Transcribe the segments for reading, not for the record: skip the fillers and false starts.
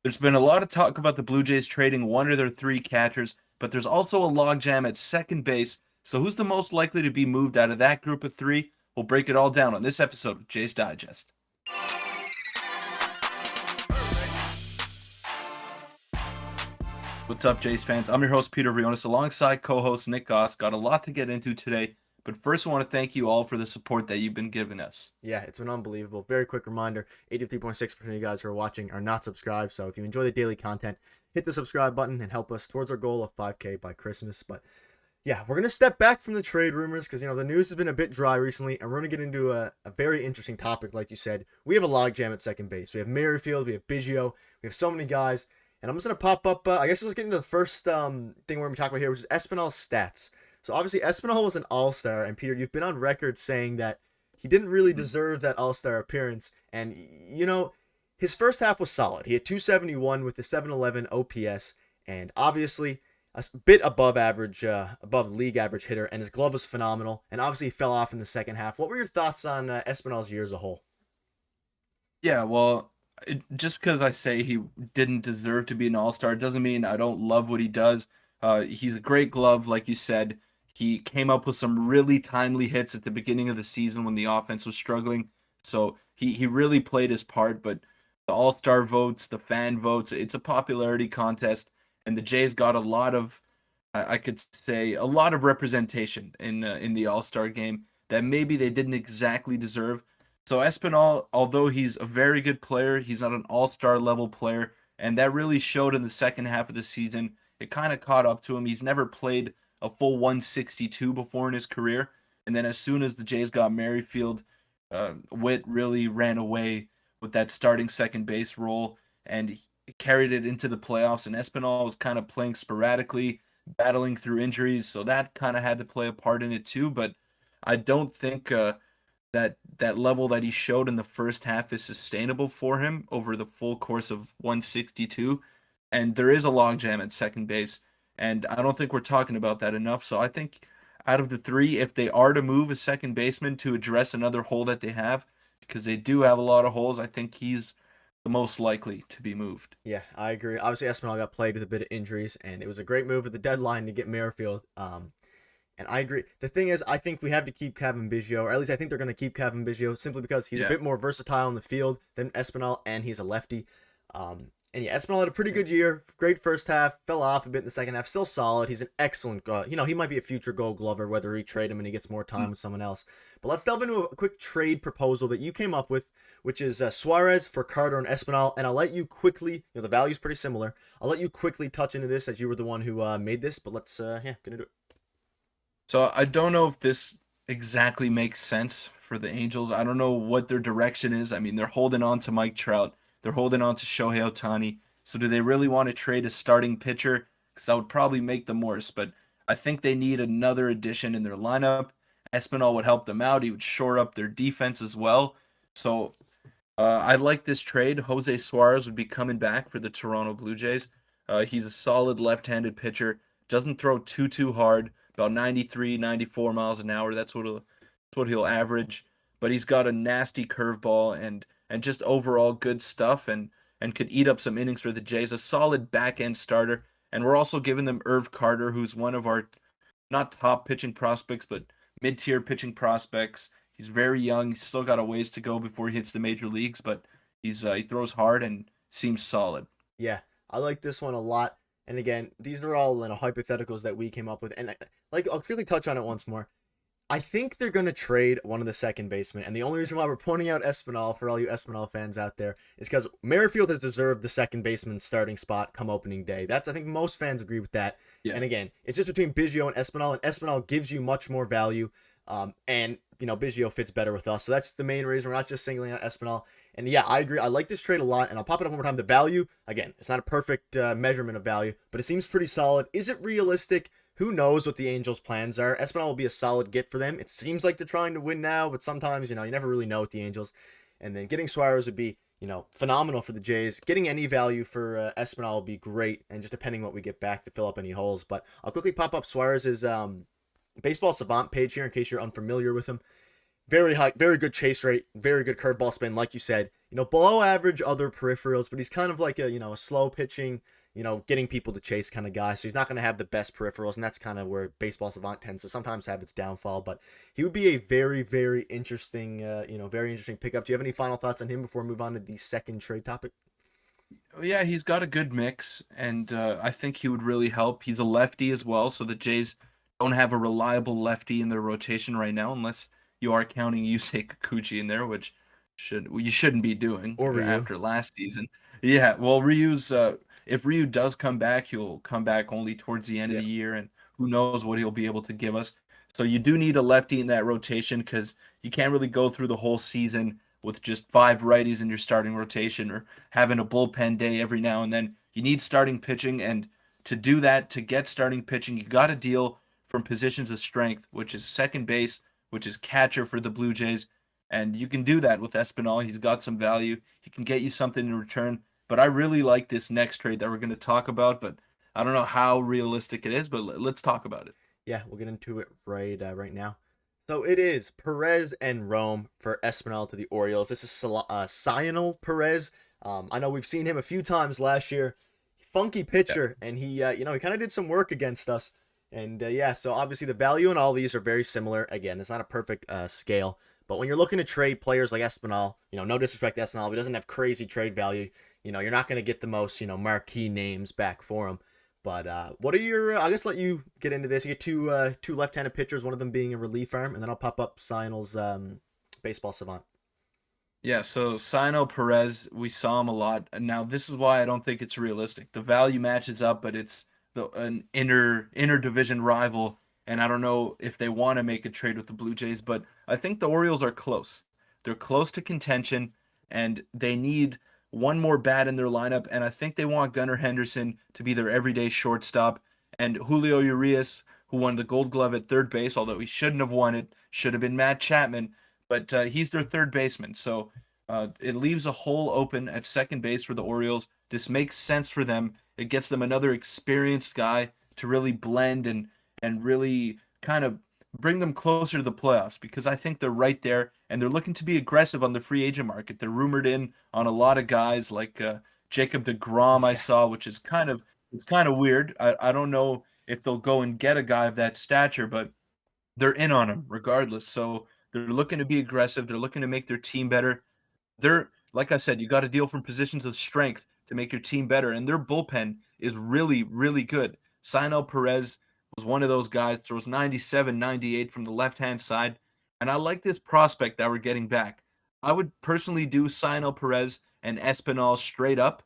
There's been a lot of talk about the Blue Jays trading one of their three catchers, but there's also a logjam at second base. So who's the most likely to be moved out of that group of three? We'll break it all down on this episode of Jays Digest. What's up, Jays fans? I'm your host, Peter Vryonis, alongside co-host Nick Gosse. Got a lot to get into today, but first I want to thank you all for the support that you've been giving us. Yeah, it's been unbelievable. Very quick reminder, 83.6% of you guys who are watching are not subscribed. So if you enjoy the daily content, hit the subscribe button and help us towards our goal of 5K by Christmas. But yeah, we're going to step back from the trade rumors because, the news has been a bit dry recently, and we're going to get into a very interesting topic. Like you said, we have a logjam at second base. We have Merrifield, we have Biggio, we have so many guys. And I'm just going to pop up, I guess let's get into the first thing we're going to be talking about here, which is Espinal's stats. So obviously Espinal was an all-star, and Peter, you've been on record saying that he didn't really deserve that all-star appearance. And, his first half was solid. He had 271 with the 711 OPS, and obviously a bit above average, above league average hitter, and his glove was phenomenal. And obviously he fell off in the second half. What were your thoughts on Espinal's year as a whole? Yeah, well, just because I say he didn't deserve to be an all-star doesn't mean I don't love what he does. He's a great glove, like you said. He came up with some really timely hits at the beginning of the season when the offense was struggling. So he really played his part, but the all-star votes, the fan votes, it's a popularity contest, and the Jays got a lot of, I could say, a lot of representation in the all-star game that maybe they didn't exactly deserve. So Espinal, although he's a very good player, he's not an all-star level player, and that really showed in the second half of the season. It kind of caught up to him. He's never played a full 162 before in his career, and then as soon as the Jays got Merrifield, Witt really ran away with that starting second base role, and he carried it into the playoffs. And Espinal was kind of playing sporadically, battling through injuries, so that kind of had to play a part in it too. But I don't think that level that he showed in the first half is sustainable for him over the full course of 162. And there is a logjam at second base, and I don't think we're talking about that enough. So I think out of the three, if they are to move a second baseman to address another hole that they have, because they do have a lot of holes, I think he's the most likely to be moved. Yeah, I agree. Obviously, Espinal got played with a bit of injuries, and it was a great move at the deadline to get Merrifield. And I agree. The thing is, I think we have to keep Kevin Biggio, or at least I think they're going to keep Kevin Biggio simply because he's a Yeah. bit more versatile in the field than Espinal, and he's a lefty. And yeah, Espinal had a pretty good year. Great first half, fell off a bit in the second half. Still solid. He's an excellent, he might be a future Gold Glover, whether we trade him and he gets more time with someone else. But let's delve into a quick trade proposal that you came up with, which is Suarez for Carter and Espinal. And I'll let you quickly, the value's pretty similar. I'll let you quickly touch into this as you were the one who made this. But let's, get into it. So I don't know if this exactly makes sense for the Angels. I don't know what their direction is. I mean, they're holding on to Mike Trout. They're holding on to Shohei Ohtani. So do they really want to trade a starting pitcher? Because that would probably make them worse. But I think they need another addition in their lineup. Espinal would help them out. He would shore up their defense as well. So I like this trade. Jose Suarez would be coming back for the Toronto Blue Jays. He's a solid left-handed pitcher. Doesn't throw too hard. About 93, 94 miles an hour. That's what he'll average. But he's got a nasty curveball and just overall good stuff and could eat up some innings for the Jays. A solid back end starter. And we're also giving them Irv Carter, who's one of our not top pitching prospects, but mid tier pitching prospects. He's very young. He's still got a ways to go before he hits the major leagues, but he throws hard and seems solid. Yeah, I like this one a lot. And again, these are all hypotheticals that we came up with. And I'll quickly touch on it once more. I think they're going to trade one of the second basemen. And the only reason why we're pointing out Espinal for all you Espinal fans out there is because Merrifield has deserved the second baseman starting spot come opening day. I think most fans agree with that. Yeah. And again, it's just between Biggio and Espinal gives you much more value. And Biggio fits better with us. So that's the main reason. We're not just singling out Espinal. And yeah, I agree. I like this trade a lot. And I'll pop it up one more time. The value, again, it's not a perfect measurement of value, but it seems pretty solid. Is it realistic? Who knows what the Angels' plans are? Espinal will be a solid get for them. It seems like they're trying to win now, but sometimes, you never really know with the Angels. And then getting Suarez would be, phenomenal for the Jays. Getting any value for Espinal will be great, and just depending what we get back to fill up any holes. But I'll quickly pop up Suarez's Baseball Savant page here in case you're unfamiliar with him. very high, very good chase rate, very good curveball spin, like you said. Below average other peripherals, but he's kind of like a slow pitching, getting people to chase kind of guy. So he's not going to have the best peripherals, and that's kind of where Baseball Savant tends to sometimes have its downfall. But he would be a very, very interesting, very interesting pickup. Do you have any final thoughts on him before we move on to the second trade topic? Yeah, he's got a good mix, and I think he would really help. He's a lefty as well, so the Jays don't have a reliable lefty in their rotation right now, unless you are counting Yusei Kikuchi in there, which you shouldn't be doing Or Ryu? after last season. Yeah, well, Ryu's if Ryu does come back, he'll come back only towards the end of Yeah. the year, and who knows what he'll be able to give us. So you do need a lefty in that rotation because you can't really go through the whole season with just five righties in your starting rotation or having a bullpen day every now and then. You need starting pitching, and to do that, to get starting pitching, you got to deal from positions of strength, which is second base, which is catcher for the Blue Jays, and you can do that with Espinal. He's got some value. He can get you something in return. But I really like this next trade that we're going to talk about, but I don't know how realistic it is, but let's talk about it. Yeah, we'll get into it right now. So it is Perez and Rome for Espinal to the Orioles. This is Cionel Perez. I know we've seen him a few times last year. Funky Yeah. pitcher, and he kind of did some work against us. And yeah, so obviously the value in all these are very similar. Again, it's not a perfect scale, but when you're looking to trade players like Espinal, no disrespect to Espinal, but he doesn't have crazy trade value. You're not going to get the most marquee names back for him. But what are your? I'll just let you get into this. You get two left-handed pitchers, one of them being a relief arm, and then I'll pop up Sionel's baseball savant. Yeah, so Sino Perez, we saw him a lot. And now this is why I don't think it's realistic. The value matches up, but it's an inner division rival, and I don't know if they want to make a trade with the Blue Jays, but I think the Orioles are close. They're close to contention, and they need one more bat in their lineup, and I think they want Gunnar Henderson to be their everyday shortstop, and Julio Urias, who won the Gold Glove at third base, although he shouldn't have won it, should have been Matt Chapman, but he's their third baseman. So it leaves a hole open at second base for the Orioles. This makes sense for them. It gets them another experienced guy to really blend and really kind of bring them closer to the playoffs because I think they're right there and they're looking to be aggressive on the free agent market. They're rumored in on a lot of guys like Jacob DeGrom I Yeah, saw, which is kind of weird. I don't know if they'll go and get a guy of that stature, but they're in on him regardless. So they're looking to be aggressive. They're looking to make their team better. They're like I said, you got to deal from positions of strength to make your team better, and their bullpen is really, really good. Sinel Perez was one of those guys, throws 97, 98 from the left-hand side, and I like this prospect that we're getting back. I would personally do Sinel Perez and Espinal straight up,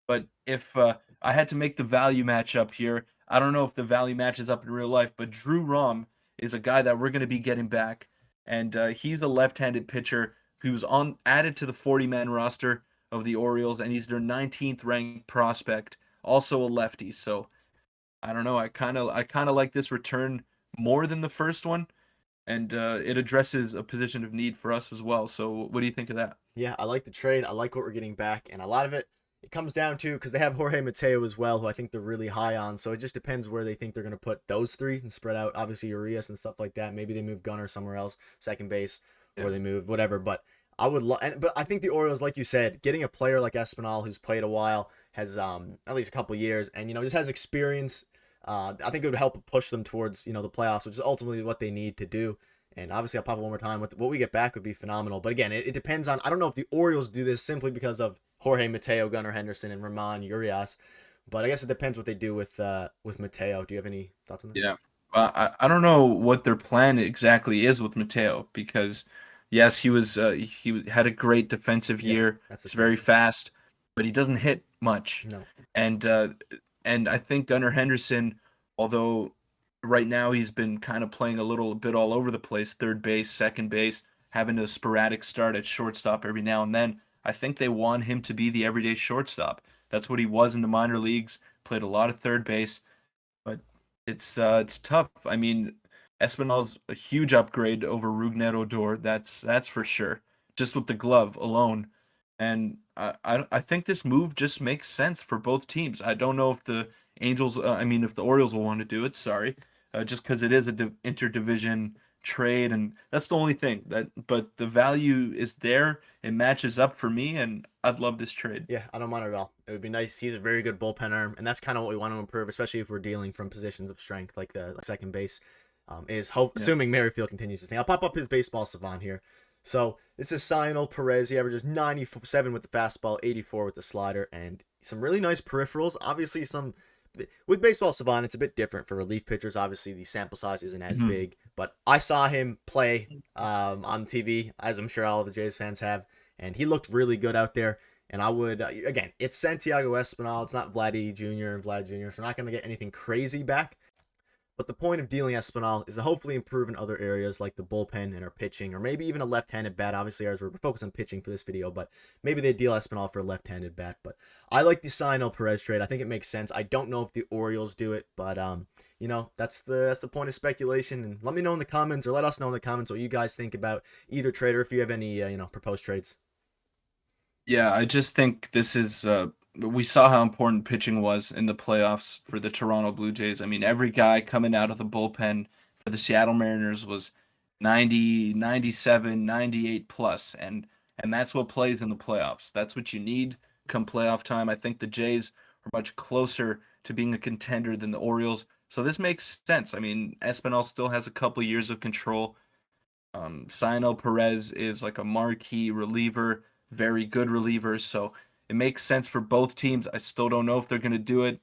but if I had to make the value match up here, I don't know if the value matches up in real life, but Drew Rom is a guy that we're going to be getting back, and he's a left-handed pitcher who's on added to the 40-man roster of the Orioles, and he's their 19th ranked prospect, also a lefty. So I don't know. I kind of like this return more than the first one, and it addresses a position of need for us as well. So what do you think of that? yeah, I like the trade. I like what we're getting back, and a lot of it comes down to because they have Jorge Mateo as well, who I think they're really high on. So it just depends where they think they're going to put those three and spread out. Obviously, Urias and stuff like that. Maybe they move Gunner somewhere else, second base, Yeah. or they move whatever. But I would love, but I think the Orioles, like you said, getting a player like Espinal who's played a while, has at least a couple years, and just has experience. I think it would help push them towards the playoffs, which is ultimately what they need to do. And obviously, I'll pop it one more time. What we get back would be phenomenal. But again, it depends on. I don't know if the Orioles do this simply because of Jorge Mateo, Gunnar Henderson, and Ramon Urias. But I guess it depends what they do with Mateo. Do you have any thoughts on that? Yeah. I don't know what their plan exactly is with Mateo because yes, he had a great defensive Yeah, year. that's the He's thing. very fast, but he doesn't hit much. No. And and I think Gunnar Henderson, although right now he's been kind of playing a little bit all over the place, third base, second base, having a sporadic start at shortstop every now and then. I think they want him to be the everyday shortstop. That's what he was in the minor leagues. Played a lot of third base, but it's tough. I mean, Espinal's a huge upgrade over Rougned Odor. That's for sure. Just with the glove alone, and I think this move just makes sense for both teams. I don't know if the Angels, I mean, if the Orioles will want to do it. Sorry, just because it is a interdivision trade, and that's the only thing but the value is there. It matches up for me, and I'd love this trade. Yeah, I don't mind it at all. It would be nice. He's a very good bullpen arm, and that's kind of what we want to improve, especially if we're dealing from positions of strength like the second base. Yeah. Assuming Merrifield continues this thing. I'll pop up his baseball savant here. So this is Sionel Perez. He averages 97 with the fastball, 84 with the slider, and some really nice peripherals. Obviously, some with baseball savant, it's a bit different for relief pitchers. Obviously, the sample size isn't as Mhm. big, but I saw him play on TV, as I'm sure all of the Jays fans have, and he looked really good out there. And I would, again, it's Santiago Espinal. It's not Vladdy Jr. and Vlad Jr., so we're not going to get anything crazy back. But the point of dealing Espinal is to hopefully improve in other areas like the bullpen and our pitching, or maybe even a left-handed bat. Obviously, ours we're focused on pitching for this video, but maybe they deal Espinal for a left-handed bat. But I like the Sionel Perez trade. I think it makes sense. I don't know if the Orioles do it, but that's the point of speculation. And let me know in the comments, or let us know in the comments what you guys think about either trade, or if you have any proposed trades. Yeah, I just think this is we saw how important pitching was in the playoffs for the Toronto Blue Jays. I mean, every guy coming out of the bullpen for the Seattle Mariners was 90, 97, 98 plus, and that's what plays in the playoffs. That's what you need come playoff time. I think the Jays are much closer to being a contender than the Orioles. So this makes sense. I mean, Espinal still has a couple years of control. Sionel Perez is like a marquee reliever, very good reliever. So it makes sense for both teams. I still don't know if they're going to do it.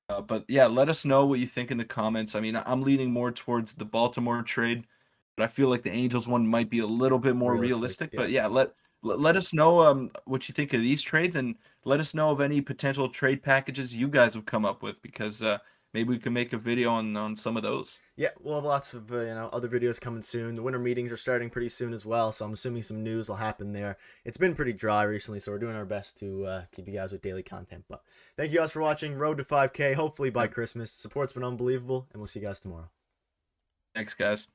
But yeah, let us know what you think in the comments. I mean, I'm leaning more towards the Baltimore trade, but I feel like the Angels one might be a little bit more Realistic, realistic. yeah. But yeah, let us know what you think of these trades, and let us know of any potential trade packages you guys have come up with, because maybe we can make a video on some of those. Yeah, we'll have lots of other videos coming soon. The winter meetings are starting pretty soon as well, so I'm assuming some news will happen there. It's been pretty dry recently, so we're doing our best to keep you guys with daily content. But thank you guys for watching. Road to 5K, hopefully by Yep. Christmas. Support's been unbelievable, and we'll see you guys tomorrow. Thanks, guys.